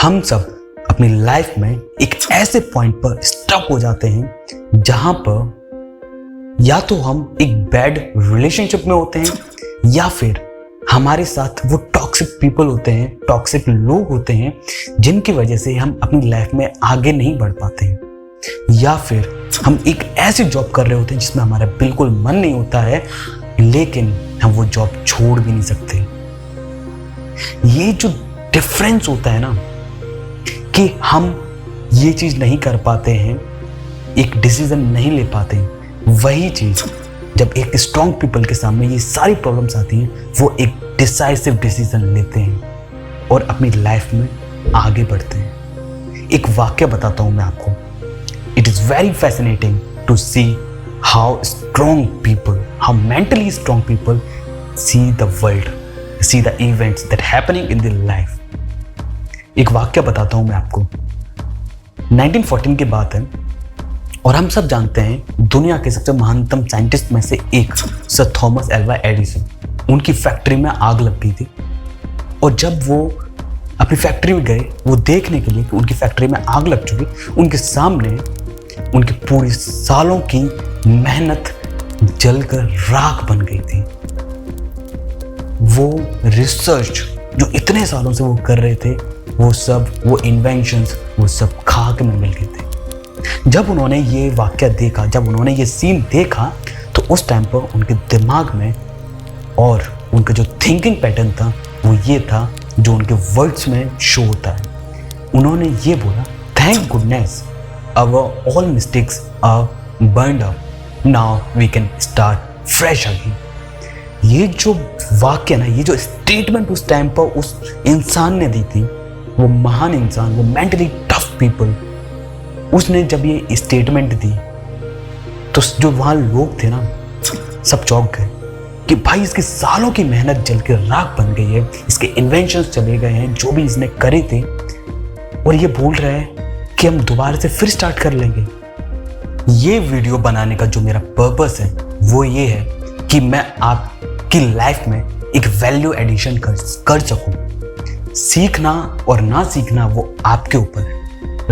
हम सब अपनी लाइफ में एक ऐसे पॉइंट पर स्टक हो जाते हैं जहां पर या तो हम एक बैड रिलेशनशिप में होते हैं या फिर हमारे साथ वो टॉक्सिक पीपल होते हैं, टॉक्सिक लोग होते हैं जिनकी वजह से हम अपनी लाइफ में आगे नहीं बढ़ पाते हैं, या फिर हम एक ऐसी जॉब कर रहे होते हैं जिसमें हमारा बिल्कुल मन नहीं होता है लेकिन हम वो जॉब छोड़ भी नहीं सकते। ये जो डिफरेंस होता है ना कि हम ये चीज नहीं कर पाते हैं, एक डिसीजन नहीं ले पाते हैं, वही चीज जब एक स्ट्रॉन्ग पीपल के सामने ये सारी प्रॉब्लम्स आती हैं वो एक डिसाइसिव डिसीजन लेते हैं और अपनी लाइफ में आगे बढ़ते हैं। एक वाक्य बताता हूं मैं आपको। It is very fascinating to see how strong people, how mentally strong people see the world, see the events that happening in their life. एक वाक्य बताता हूं मैं आपको। 1914 की बात है और हम सब जानते हैं दुनिया के सबसे महानतम साइंटिस्ट में से एक सर थॉमस एल्वा एडिसन, उनकी फैक्ट्री में आग लग गई थी और जब वो अपनी फैक्ट्री में गए वो देखने के लिए कि उनकी फैक्ट्री में आग लग चुकी, उनके सामने उनकी पूरी सालों की मेहनत जलकर राख बन गई थी। वो रिसर्च जो इतने सालों से वो कर रहे थे वो सब, वो इन्वेंशंस, वो सब खाक में मिल गए थे। जब उन्होंने ये वाक्य देखा, जब उन्होंने ये सीन देखा तो उस टाइम पर उनके दिमाग में और उनका जो थिंकिंग पैटर्न था वो ये था जो उनके वर्ड्स में शो होता है। उन्होंने ये बोला, thank goodness our all mistakes are burned up, now we can start fresh again. ये जो वाक्य ना, ये जो स्टेटमेंट उस टाइम पर उस इंसान ने दी थी, वो महान इंसान, वो मेंटली टफ पीपल, उसने जब ये स्टेटमेंट दी तो जो वहां लोग थे ना सब चौंक गए कि भाई इसके सालों की मेहनत जल के राख बन गई है, इसके इन्वेंशंस चले गए हैं जो भी इसने करे थे और ये बोल रहा है कि हम दोबारा से फिर स्टार्ट कर लेंगे। ये वीडियो बनाने का जो मेरा पर्पस है वो ये है कि मैं आपकी लाइफ में एक वैल्यू एडिशन कर सकूं। सीखना और ना सीखना वो आपके ऊपर है।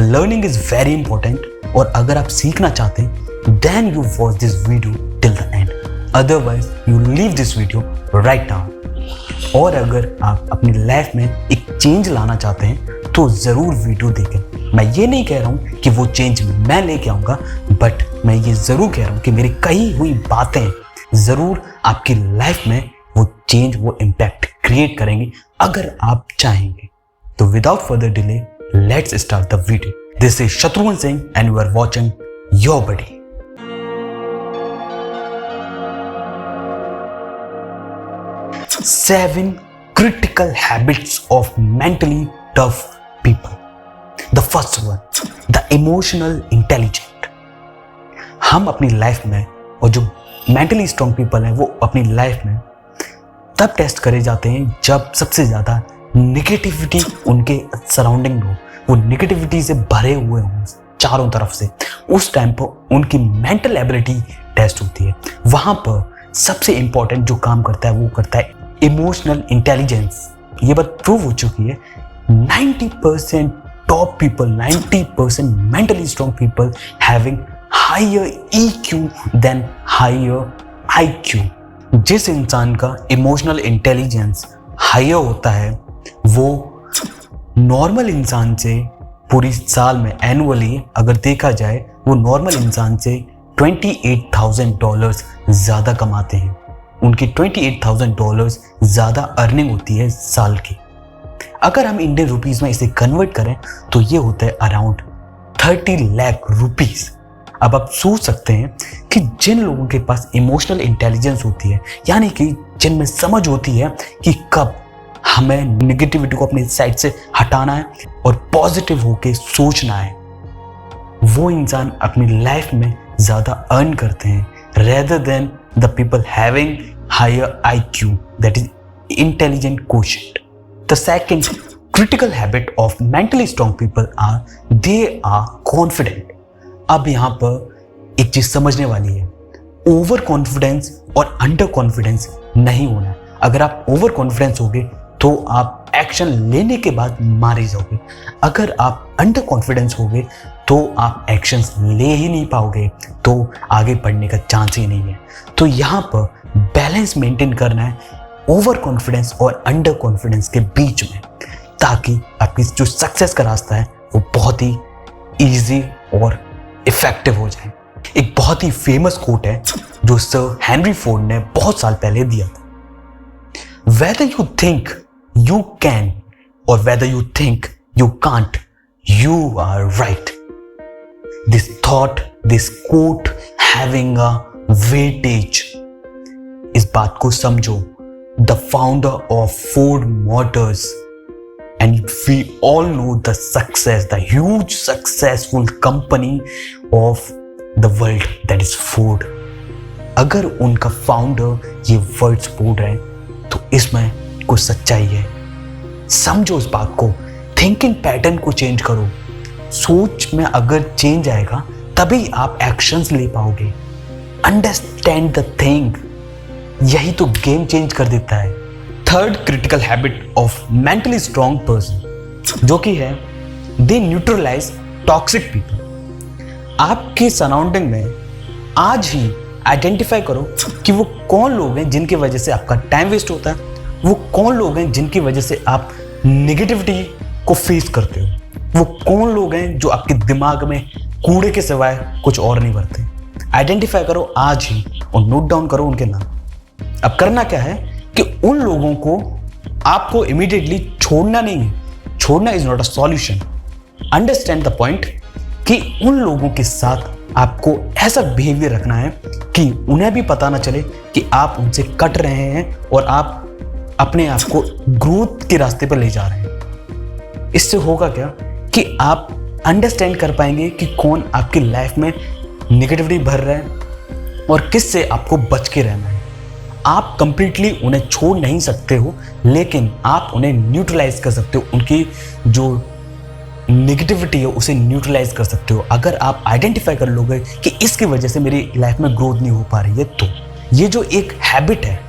लर्निंग इज वेरी इंपॉर्टेंट और अगर आप सीखना चाहते हैं then you watch this video till the end, otherwise you leave this video right now. और अगर आप अपनी लाइफ में एक चेंज लाना चाहते हैं तो जरूर वीडियो देखें। मैं ये नहीं कह रहा हूं कि वो चेंज मैं लेके आऊंगा, बट मैं ये जरूर कह रहा हूं कि मेरी कही हुई बातें जरूर आपकी लाइफ में वो चेंज, वो इम्पैक्ट क्रिएट करेंगे अगर आप चाहेंगे। तो without further delay let's start the video. This is Shatrughan Singh and you are watching your buddy. Seven critical habits of mentally tough people. The first one, the emotional intelligent. हम अपनी life में, और जो मेंटली स्ट्रॉन्ग पीपल हैं वो अपनी life में तब टेस्ट करे जाते हैं जब सबसे ज़्यादा निगेटिविटी उनके सराउंडिंग हो, वो निगेटिविटी से भरे हुए हों चारों तरफ से। उस टाइम पर उनकी मेंटल एबिलिटी टेस्ट होती है। वहाँ पर सबसे इंपॉर्टेंट जो काम करता है वो करता है इमोशनल इंटेलिजेंस। ये बात प्रूव हो चुकी है। 90% top people, 90% mentally strong people having higher EQ than higher IQ। जिस इंसान का इमोशनल इंटेलिजेंस हायर होता है वो नॉर्मल इंसान से पूरी साल में एनुअली अगर देखा जाए वो नॉर्मल इंसान से $28,000 ज़्यादा कमाते हैं। उनकी $28,000 ज़्यादा अर्निंग होती है साल की। अगर हम इंडियन रुपीस में इसे कन्वर्ट करें तो ये होता है अराउंड 30 लाख रुपीस। अब आप सोच सकते हैं कि जिन लोगों के पास इमोशनल इंटेलिजेंस होती है, यानी कि जिनमें समझ होती है कि कब हमें निगेटिविटी को अपनी साइड से हटाना है और पॉजिटिव होके सोचना है, वो इंसान अपनी लाइफ में ज़्यादा अर्न करते हैं rather than the people having higher IQ, that is intelligent quotient. The second critical habit of mentally strong people are they are confident. अब यहाँ पर एक चीज समझने वाली है, ओवर कॉन्फिडेंस और अंडर कॉन्फिडेंस नहीं होना है। अगर आप ओवर कॉन्फिडेंस होगे तो आप एक्शन लेने के बाद मारे जाओगे। अगर आप अंडर कॉन्फिडेंस होगे तो आप एक्शंस ले ही नहीं पाओगे, तो आगे बढ़ने का चांस ही नहीं है। तो यहाँ पर बैलेंस मेंटेन करना है ओवर कॉन्फिडेंस और अंडर कॉन्फिडेंस के बीच में, ताकि आपकी जो सक्सेस का रास्ता है वो बहुत ही ईजी और इफेक्टिव हो जाए। एक बहुत ही फेमस कोट है जो सर हेनरी फोर्ड ने बहुत साल पहले दिया था, whether you think you can or whether you think you can't, you are right. This thought, this quote having a weightage. इस बात को समझो। The founder of Ford Motors, and we all know the success, the huge successful company of the world, that is Ford. अगर उनका founder ये words बोल रहे हैं तो इसमें कुछ सच्चाई है। समझो उस बात को, थिंकिंग पैटर्न को चेंज करो। सोच में अगर चेंज आएगा तभी आप एक्शंस ले पाओगे। अंडरस्टैंड द थिंग, यही तो गेम चेंज कर देता है। Third critical habit of mentally strong person जो कि है दे न्यूट्रलाइज टॉक्सिक पीपल। आपके सराउंडिंग में आज ही आइडेंटिफाई करो कि वो कौन लोग हैं जिनकी वजह से आपका टाइम वेस्ट होता है, वो कौन लोग हैं जिनकी वजह से आप नेगेटिविटी को फेस करते हो, वो कौन लोग हैं जो आपके दिमाग में कूड़े के सिवाय कुछ और नहीं भरते। आइडेंटिफाई करो आज ही और नोट डाउन करो उनके नाम। अब करना क्या है कि उन लोगों को आपको इमीडिएटली छोड़ना नहीं है। छोड़ना is not a solution. Understand the point कि उन लोगों के साथ आपको ऐसा बिहेवियर रखना है कि उन्हें भी पता ना चले कि आप उनसे कट रहे हैं और आप अपने आप को ग्रोथ के रास्ते पर ले जा रहे हैं। इससे होगा क्या कि आप अंडरस्टैंड कर पाएंगे कि कौन आपकी लाइफ में नेगेटिविटी भर रहा है और किस से आपको बच के रहना है। आप कंप्लीटली उन्हें छोड़ नहीं सकते हो, लेकिन आप उन्हें न्यूट्रलाइज कर सकते हो। उनकी जो नेगेटिविटी है उसे न्यूट्रलाइज कर सकते हो। अगर आप आइडेंटिफाई कर लोगे कि इसकी वजह से मेरी लाइफ में ग्रोथ नहीं हो पा रही है, तो ये जो एक हैबिट है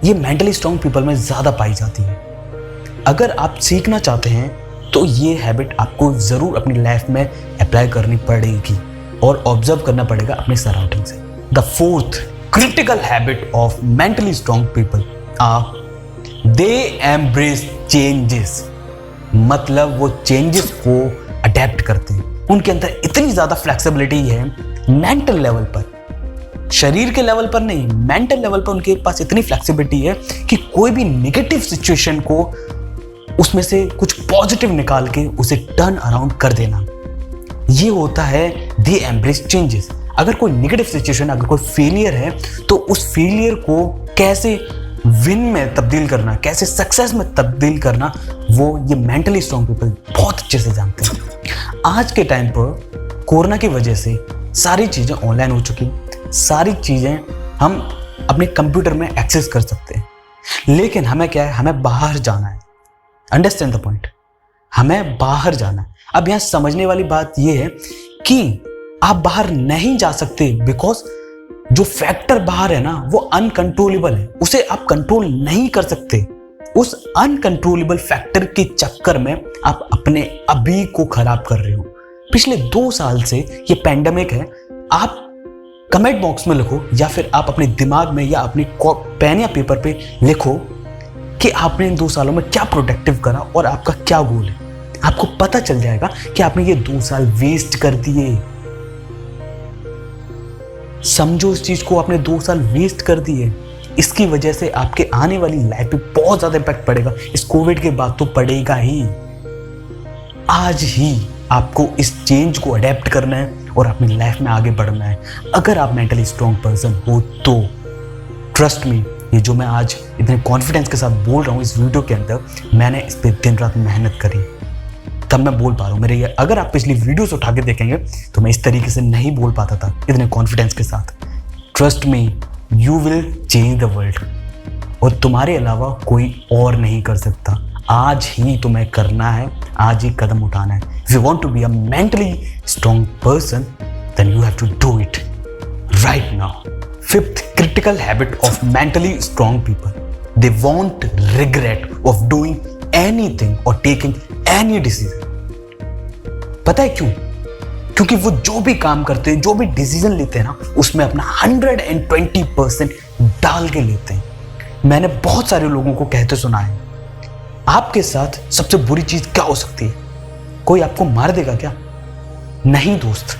ये मेंटली स्ट्रांग पीपल में ज़्यादा पाई जाती है। अगर आप सीखना चाहते हैं तो ये हैबिट आपको ज़रूर अपनी लाइफ में अप्लाई करनी पड़ेगी और ऑब्जर्व करना पड़ेगा अपने सराउंडिंग से। The fourth critical habit of mentally strong people are they embrace changes. मतलब वो चेंजेस को अडेप्ट करते हैं। उनके अंदर इतनी ज़्यादा फ्लेक्सिबिलिटी है मेंटल लेवल पर, शरीर के लेवल पर नहीं, मेंटल लेवल पर उनके पास इतनी फ्लेक्सिबिलिटी है कि कोई भी नेगेटिव सिचुएशन को उसमें से कुछ पॉजिटिव निकाल के उसे टर्न अराउंड कर देना। ये होता है दे एम्ब्रेस चेंजेस। अगर कोई नेगेटिव सिचुएशन, अगर कोई फेलियर है तो उस फेलियर को कैसे विन में तब्दील करना, कैसे सक्सेस में तब्दील करना, वो ये मेंटली स्ट्रांग पीपल बहुत अच्छे से जानते हैं। आज के टाइम पर कोरोना की वजह से सारी चीज़ें ऑनलाइन हो चुकी, सारी चीज़ें हम अपने कंप्यूटर में एक्सेस कर सकते हैं, लेकिन हमें क्या है, हमें बाहर जाना है। अंडरस्टैंड द पॉइंट, हमें बाहर जाना है। अब यहाँ समझने वाली बात यह है कि आप बाहर नहीं जा सकते बिकॉज जो फैक्टर बाहर है ना वो अनकंट्रोलेबल है, उसे आप कंट्रोल नहीं कर सकते। उस अनकंट्रोलेबल फैक्टर के चक्कर में आप अपने अभी को खराब कर रहे हो। पिछले 2 साल से ये पैंडेमिक है। आप कमेंट बॉक्स में लिखो या फिर आप अपने दिमाग में या अपनी पेन या पेपर पे लिखो कि आपने इन 2 सालों में क्या प्रोडक्टिव करा और आपका क्या गोल है। आपको पता चल जाएगा कि आपने ये 2 साल वेस्ट कर दिए। समझो इस चीज को, आपने 2 साल वेस्ट कर दिए। इसकी वजह से आपके आने वाली लाइफ पे बहुत ज्यादा इम्पैक्ट पड़ेगा। इस कोविड के बाद तो पड़ेगा ही। आज ही आपको इस चेंज को अडेप्ट करना है और अपनी लाइफ में आगे बढ़ना है। अगर आप मेंटली स्ट्रॉन्ग पर्सन हो तो ट्रस्ट मी, ये जो मैं आज इतने कॉन्फिडेंस के साथ बोल रहा हूँ इस वीडियो के अंदर, मैंने इस पर दिन रात मेहनत करी, तब मैं बोल पा रहा हूँ। मेरे ये अगर आप पिछली वीडियोस उठा के देखेंगे तो मैं इस तरीके से नहीं बोल पाता था इतने कॉन्फिडेंस के साथ। Trust me, you will change the world और तुम्हारे अलावा कोई और नहीं कर सकता। आज ही तुम्हें करना है, आज ही कदम उठाना है। If you want to be a mentally strong person then you have to do it right now. Fifth critical habit of mentally strong people they won't regret of doing anything or taking any decision. पता है क्यों? क्योंकि वो जो भी काम करते हैं, जो भी डिसीजन लेते हैं ना, उसमें अपना 120% डाल के लेते हैं। मैंने बहुत सारे लोगों को कहते सुना है, आपके साथ सबसे बुरी चीज क्या हो सकती है? कोई आपको मार देगा क्या? नहीं दोस्त,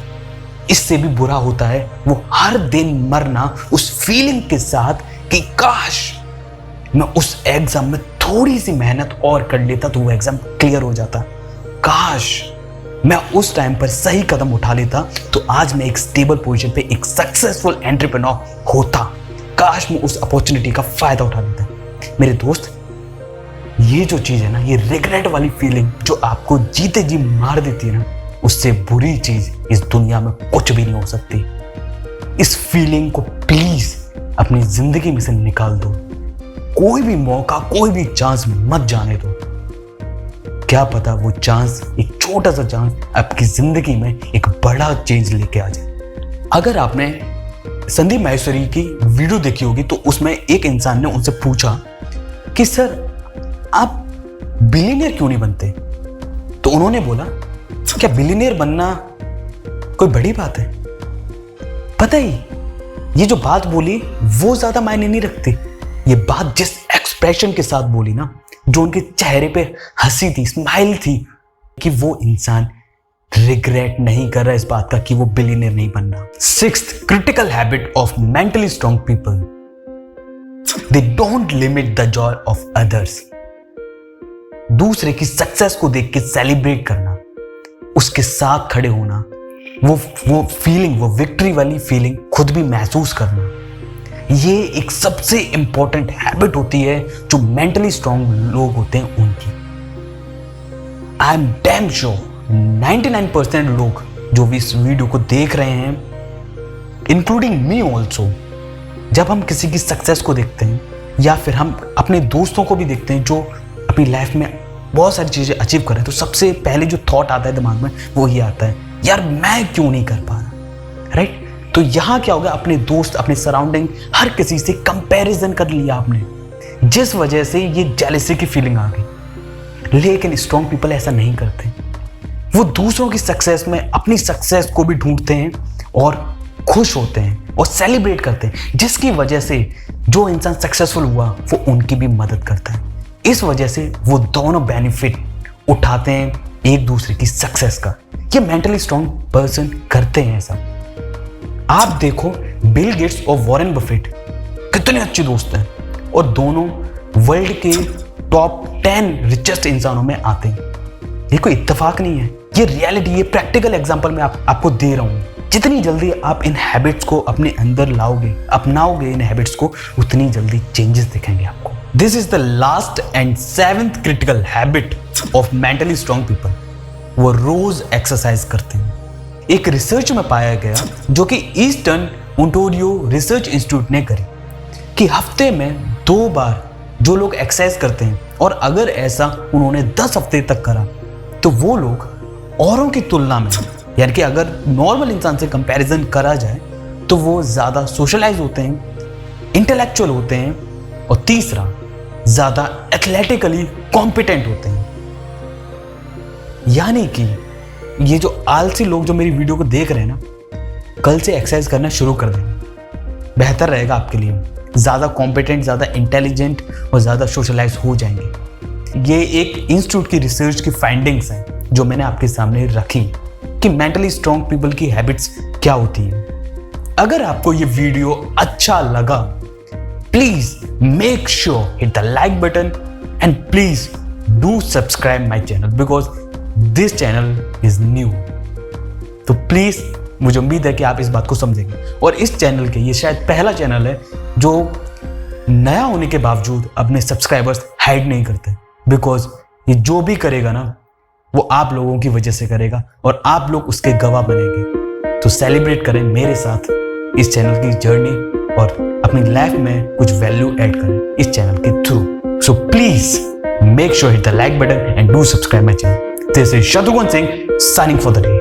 इससे भी बुरा होता है वो हर दिन मरना उस फीलिंग के साथ कि काश मैं उस एग्जाम में थोड़ी सी मेहनत और कर लेता तो वो एग्जाम क्लियर हो जाता। काश मैं उस टाइम पर सही कदम उठा लेता तो आज मैं एक स्टेबल पोजीशन पे एक सक्सेसफुल एंटरप्रेन्योर होता। काश मैं उस अपॉर्चुनिटी का फायदा उठा लेता। मेरे दोस्त, ये जो चीज है ना, ये रिग्रेट वाली फीलिंग जो आपको जीते जी मार देती है ना, उससे बुरी चीज इस दुनिया में कुछ भी नहीं हो सकती। इस फीलिंग को प्लीज अपनी जिंदगी में से निकाल दो। कोई भी मौका, कोई भी चांस मत जाने दो। क्या पता वो चांस, एक छोटा सा चांस आपकी जिंदगी में एक बड़ा चेंज लेके आ जाए। अगर आपने संदीप माहेश्वरी की वीडियो देखी होगी तो उसमें एक इंसान ने उनसे पूछा कि सर आप बिलियनियर क्यों नहीं बनते? तो उन्होंने बोला, क्या बिलियनियर बनना कोई बड़ी बात है? पता ही, ये जो बात बोली वो ज्यादा मायने नहीं रखती। ये बात जिस एक्सप्रेशन के साथ बोली ना, जो उनके चेहरे पे हंसी थी, स्माइल थी, कि वो इंसान रिग्रेट नहीं कर रहा इस बात का कि वो बिलियनियर नहीं बनना। Sixth critical habit of mentally strong people, they don't limit the Joy of others. दूसरे की सक्सेस को देख के सेलिब्रेट करना, उसके साथ खड़े होना, वो फीलिंग, वो विक्ट्री वाली फीलिंग खुद भी महसूस करना, ये एक सबसे इंपॉर्टेंट हैबिट होती है जो मेंटली स्ट्रांग लोग होते हैं उनकी। आई एम डैम श्योर 99% लोग जो भी इस वीडियो को देख रहे हैं, इंक्लूडिंग मी ऑल्सो, जब हम किसी की सक्सेस को देखते हैं या फिर हम अपने दोस्तों को भी देखते हैं जो अपनी लाइफ में बहुत सारी चीजें अचीव कर रहे हैं, तो सबसे पहले जो थॉट आता है दिमाग में वो ये आता है, यार मैं क्यों नहीं कर पा रहा, राइट? तो यहां क्या होगा, अपने दोस्त, अपने सराउंडिंग, हर किसी से कंपैरिजन कर लिया आपने, जिस वजह से ये जेलसी की फीलिंग आ गई। लेकिन स्ट्रॉन्ग पीपल ऐसा नहीं करते। वो दूसरों की सक्सेस में अपनी सक्सेस को भी ढूंढते हैं और खुश होते हैं और सेलिब्रेट करते हैं, जिसकी वजह से जो इंसान सक्सेसफुल हुआ वो उनकी भी मदद करता है। इस वजह से वो दोनों बेनिफिट उठाते हैं एक दूसरे की सक्सेस का। ये मेंटली स्ट्रांग पर्सन करते हैं ऐसा। आप देखो, बिल गेट्स और वॉरेन बफेट कितने अच्छे दोस्त हैं और दोनों वर्ल्ड के टॉप 10 रिचेस्ट इंसानों में आते हैं। ये कोई इत्तेफाक नहीं है, ये रियलिटी, ये प्रैक्टिकल एग्जांपल मैं आपको दे रहा हूं। जितनी जल्दी आप इन हैबिट्स को अपने अंदर लाओगे, अपनाओगे इन हैबिट्स को, उतनी जल्दी चेंजेस दिखेंगे आपको। This is the last and 7th critical habit of mentally strong people. वो रोज एक्सरसाइज करते हैं। एक रिसर्च में पाया गया, जो कि ईस्टर्न ओंटारियो रिसर्च इंस्टीट्यूट ने करी, कि हफ्ते में 2 बार जो लोग एक्सरसाइज करते हैं, और अगर ऐसा उन्होंने 10 हफ्ते तक करा, तो वो लोग औरों की तुलना में, यानी कि अगर नॉर्मल इंसान से कंपैरिजन करा जाए, तो वो ज्यादा सोशलाइज होते हैं, इंटेलेक्चुअल होते हैं, और तीसरा ज्यादा एथलेटिकली कॉम्पिटेंट होते हैं। यानी कि ये जो आलसी लोग जो मेरी वीडियो को देख रहे हैं ना, कल से एक्सरसाइज करना शुरू कर दें, बेहतर रहेगा आपके लिए। ज़्यादा कॉम्पिटेंट, ज़्यादा इंटेलिजेंट और ज़्यादा सोशलाइज हो जाएंगे। ये एक इंस्टीट्यूट की रिसर्च की फाइंडिंग्स हैं जो मैंने आपके सामने रखी कि मेंटली स्ट्रांग पीपल की हैबिट्स क्या होती हैं। अगर आपको ये वीडियो अच्छा लगा, please make sure hit the like button and please do subscribe my channel, because this channel is new. तो प्लीज, मुझे उम्मीद है कि आप इस बात को समझेंगे। और इस चैनल के, ये शायद पहला चैनल है जो नया होने के बावजूद अपने सब्सक्राइबर्स हाइड नहीं करते, बिकॉज ये जो भी करेगा ना, वो आप लोगों की वजह से करेगा और आप लोग उसके गवाह बनेंगे। तो सेलिब्रेट करें मेरे साथ इस चैनल की जर्नी और अपनी लाइफ में कुछ वैल्यू ऐड करें इस चैनल के through. So please make sure hit the like button and do subscribe my channel. This is Shatrughan Singh signing for the day.